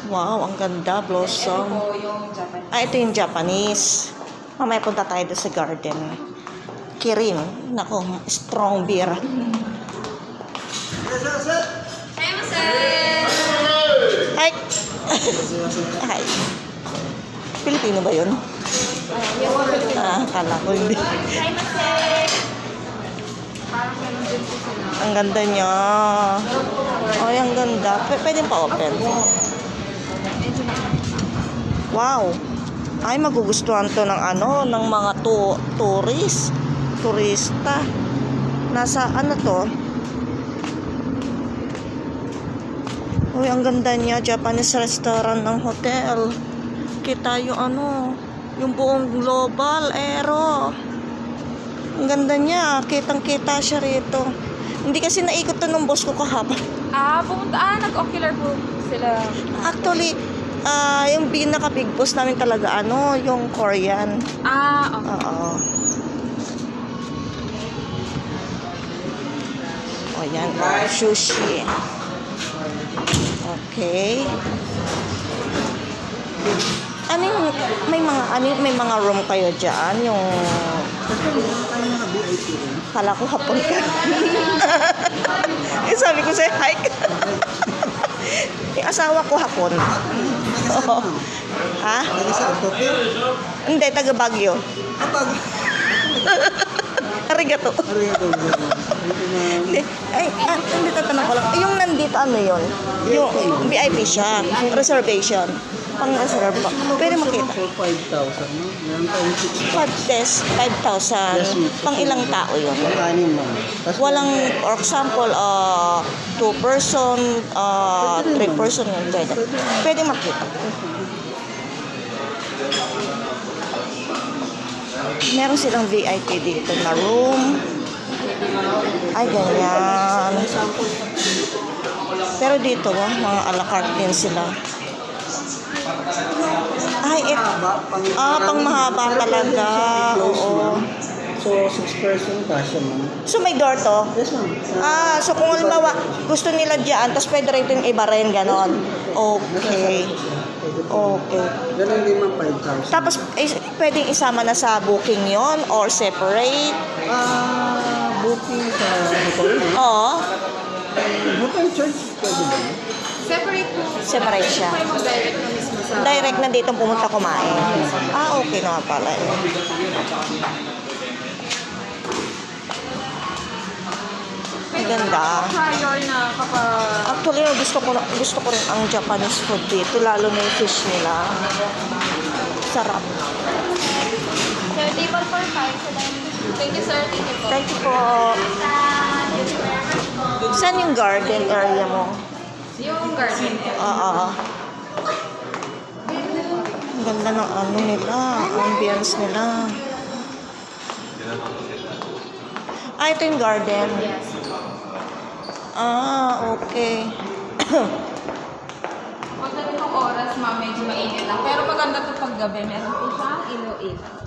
Wow, ang ganda. Ito Blossom. po yung Japanese. Ito yung Japanese. Mamaya punta tayo doon sa garden. Kirin. Nako, strong beer. Hi! Hi. Pilipino ba yun? Kala ko hindi. Parang meron din po sila. Ang ganda niya. Ay, ang ganda. Pwede pa open. Medyo Wow. Ay, magugustuhan to ng ng mga turista. Nasa ano to? Uy, ang ganda niya. Japanese restaurant ng hotel. Kita yung yung buong global aero. Ang ganda niya. Kitang-kita siya rito. Hindi kasi naikot to ng boss ko kahapon. nag-ocular po sila. Actually, yung pinaka-big boss namin talaga, yung Korean. Okay. Oo. O, yan. Sushi. Okay. May mga room kayo dyan? Yung... Kala ko hapon ka. Sabi ko sa'yo, hike. Yung asawa ko hapon. Oo. Ha? Hindi, taga Baguio. Arigato. Hindi. Hindi tatanong ko lang. Yung nandito, yun? Yung VIP siya. Reservation. Pang-reserve pa. Pwede makita. 5,000, no? Meron tayong 5,000. Pang ilang tao yun? Pang-anim lang. Walang, for example, 2 person, 3 person yun. Pwede makita. Meron silang VIP dito na room. Ay, ganyan. Pero dito, mga a la carte din sila. Ay, pang mahaba talaga. Oo. So, 6 person kasya, ma'am. So, may door to? Yes, ma'am. So kung halimbawa, gusto nila dyan, tapos pwede rin yung iba rin, ganon. Okay. Okay. Ganun din, ma'am, 5,000. Tapos, pwedeng isama na sa booking yon or separate? Booking sa hotel, no? Oo. Hotel charge, pwede ba? Separate po. Separate siya. Kayo mag-direct na mismo sa... Direct na dito pumunta kumain. Okay na pala eh. Ang ganda. Prior na kapag... Actually, gusto ko rin ang Japanese food dito, lalo na yung fish nila. Sarap. Sir, table for 5 sa dining. Thank you, sir. Thank you po. Thank you po. Saan yung garden area mo? Yung garden. Oo. Ang ganda ng nila, ambience nila. Ito yung garden. Okay. Pagdating ng oras, ma'am, medyo mainit lang. Pero maganda to pag gabi. Meron po siyang ilaw-ilaw.